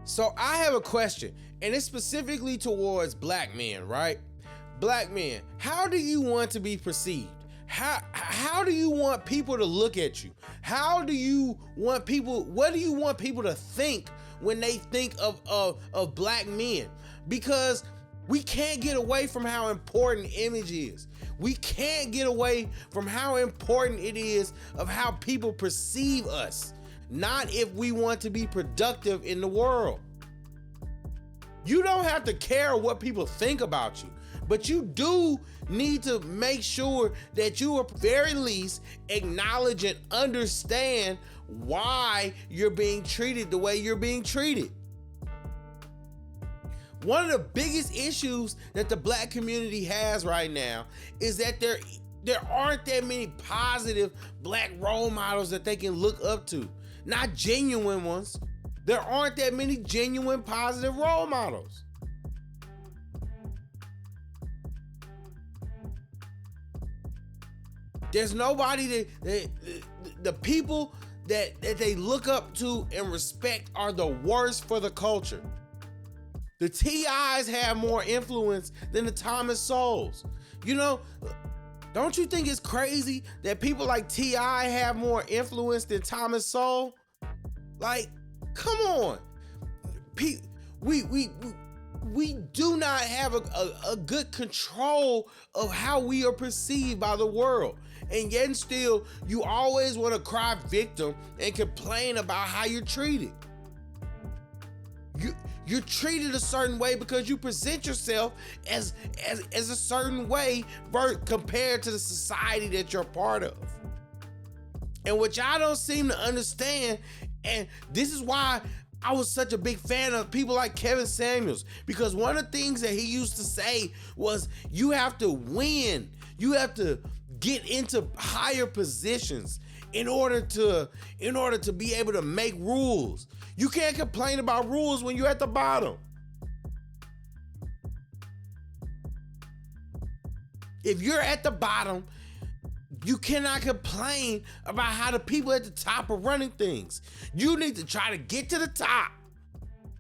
So I have a question, and it's specifically towards black men, right? Black men, how do you want to be perceived? How do you want people to look at you? What do you want people to think when they think of black men? Because we can't get away from how important image is. We can't get away from how important it is of how people perceive us. Not if we want to be productive in the world. You don't have to care what people think about you, but you do need to make sure that you at the very least acknowledge and understand why you're being treated the way you're being treated. One of the biggest issues that the black community has right now is that there aren't that many positive black role models that they can look up to. Not genuine ones. There aren't that many genuine positive role models. There's nobody the people that they look up to and respect are the worst for the culture. The T.I.s have more influence than the Thomas Souls. You know, don't you think it's crazy that people like T.I. have more influence than Thomas Soul? Like, come on. We do not have a good control of how we are perceived by the world. And yet still, you always want to cry victim and complain about how you're treated. You're treated a certain way because you present yourself as a certain way compared to the society that you're part of. And what y'all don't seem to understand, and this is why I was such a big fan of people like Kevin Samuels, because one of the things that he used to say was, you have to win. You have to get into higher positions in order to be able to make rules. You can't complain about rules when you're at the bottom. If you're at the bottom, you cannot complain about how the people at the top are running things. You need to try to get to the top.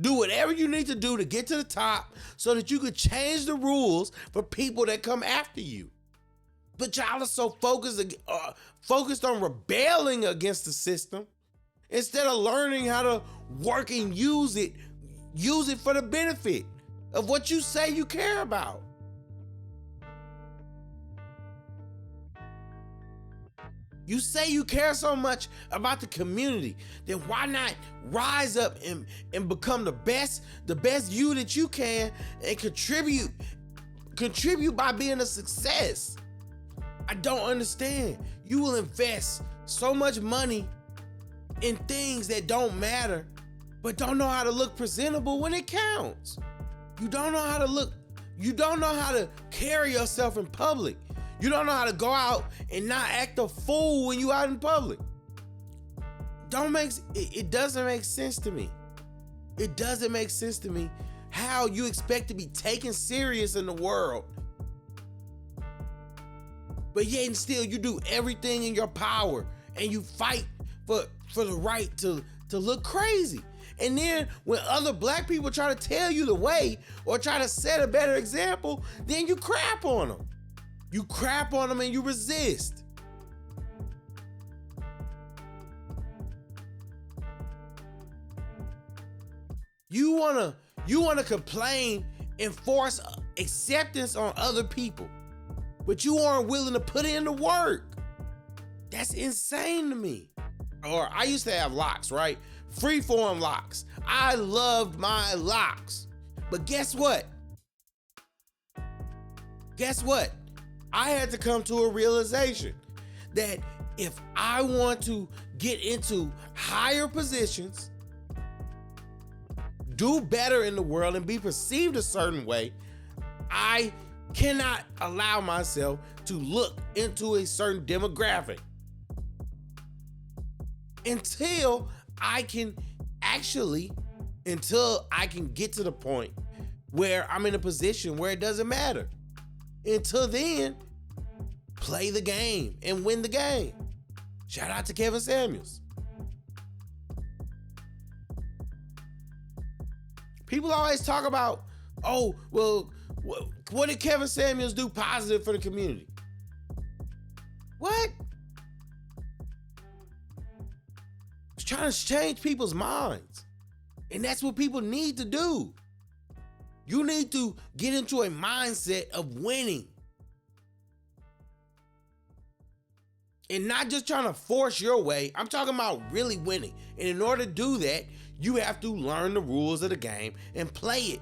Do whatever you need to do to get to the top so that you could change the rules for people that come after you. But y'all are so focused on rebelling against the system instead of learning how to work and use it for the benefit of what you say you care about. You say you care so much about the community, then why not rise up and become the best you that you can and contribute by being a success? I don't understand. You will invest so much money in things that don't matter, but don't know how to look presentable when it counts. You don't know how to look. You don't know how to carry yourself in public. You don't know how to go out and not act a fool when you out in public. It doesn't make sense to me. It doesn't make sense to me how you expect to be taken serious in the world, but yet and still you do everything in your power and you fight for the right to look crazy. And then when other black people try to tell you the way or try to set a better example, then you crap on them. You crap on them and you resist. You wanna complain and force acceptance on other people, but you aren't willing to put in the work. That's insane to me. Or I used to have locks, right? Freeform locks. I loved my locks. But guess what? I had to come to a realization that if I want to get into higher positions, do better in the world, and be perceived a certain way, I cannot allow myself to look into a certain demographic until I can get to the point where I'm in a position where it doesn't matter. Until then, play the game and win the game. Shout out to Kevin Samuels. People always talk about, oh, well, what did Kevin Samuels do positive for the community? What? He's trying to change people's minds. And that's what people need to do. You need to get into a mindset of winning. And not just trying to force your way. I'm talking about really winning. And in order to do that, you have to learn the rules of the game and play it.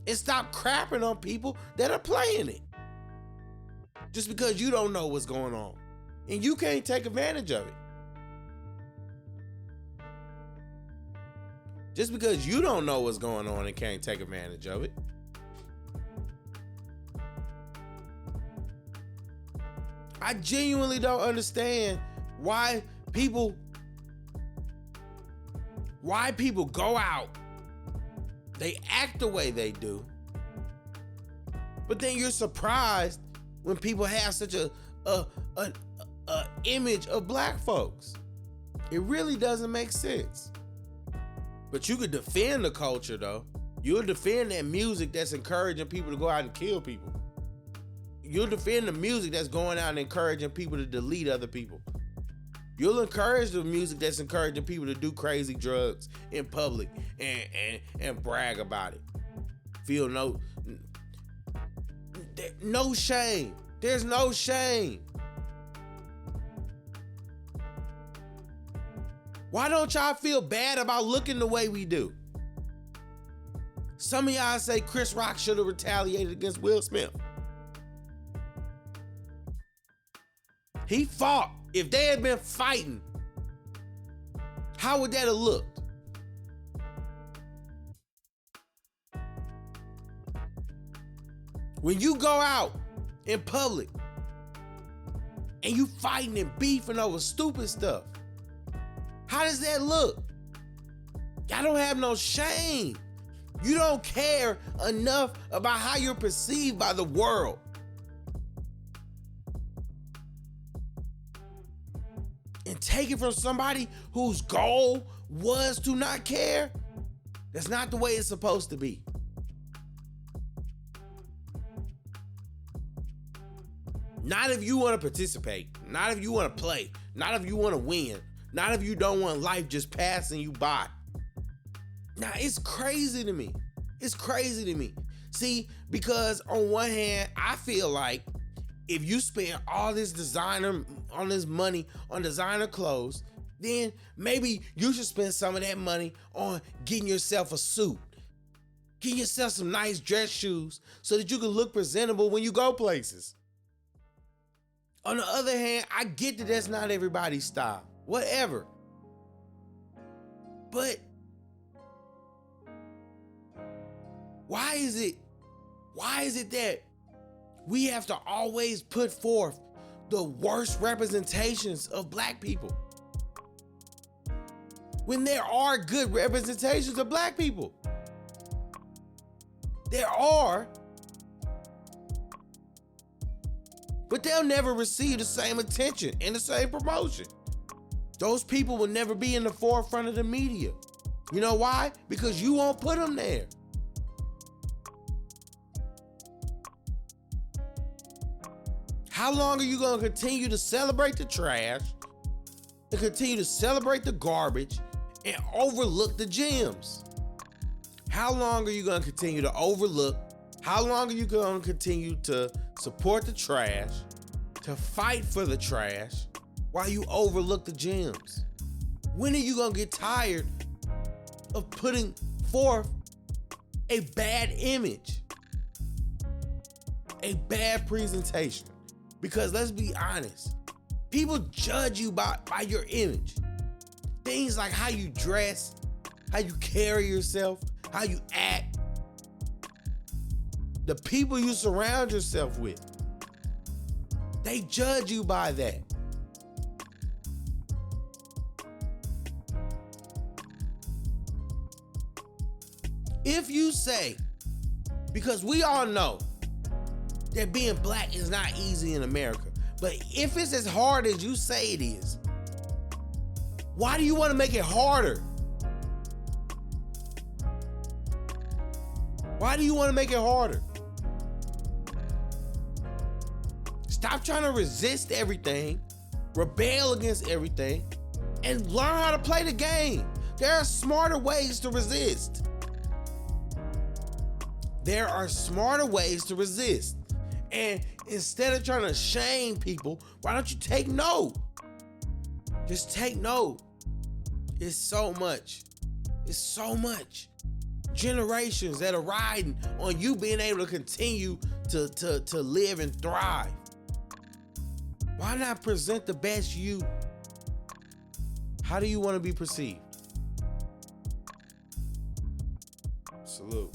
And stop crapping on people that are playing it. Just because you don't know what's going on. And you can't take advantage of it. Just because you don't know what's going on and can't take advantage of it. I genuinely don't understand why people go out, they act the way they do, but then you're surprised when people have such a image of black folks. It really doesn't make sense. But you could defend the culture though. You'll defend that music that's encouraging people to go out and kill people. You'll defend the music that's going out and encouraging people to delete other people. You'll encourage the music that's encouraging people to do crazy drugs in public and brag about it. Feel no shame. There's no shame. Why don't y'all feel bad about looking the way we do? Some of y'all say Chris Rock should have retaliated against Will Smith. He fought. If they had been fighting, how would that have looked? When you go out in public and you fighting and beefing over stupid stuff, how does that look? Y'all don't have no shame. You don't care enough about how you're perceived by the world. And take it from somebody whose goal was to not care. That's not the way it's supposed to be. Not if you want to participate. Not if you want to play. Not if you want to win. Not if you don't want life just passing you by. Now, it's crazy to me. It's crazy to me. See, because on one hand, I feel like if you spend all this money on designer clothes, then maybe you should spend some of that money on getting yourself a suit. Getting yourself some nice dress shoes so that you can look presentable when you go places. On the other hand, I get that that's not everybody's style. Whatever. But why is it that we have to always put forth the worst representations of black people when there are good representations of black people? There are, but they'll never receive the same attention and the same promotion. Those people will never be in the forefront of the media. You know why? Because you won't put them there. How long are you going to continue to celebrate the trash and continue to celebrate the garbage and overlook the gems? How long are you going to continue to overlook? How long are you going to continue to support the trash, to fight for the trash, while you overlook the gems? When are you going to get tired of putting forth a bad image, a bad presentation? Because let's be honest, people judge you by your image. Things like how you dress, how you carry yourself, how you act, the people you surround yourself with, they judge you by that. If you say, because we all know that being black is not easy in America, but if it's as hard as you say it is, why do you want to make it harder? Why do you want to make it harder? Stop trying to resist everything, rebel against everything, and learn how to play the game. There are smarter ways to resist. There are smarter ways to resist. And instead of trying to shame people, why don't you take note? Just take note. It's so much. It's so much. Generations that are riding on you being able to continue to live and thrive. Why not present the best you? How do you want to be perceived? Salute.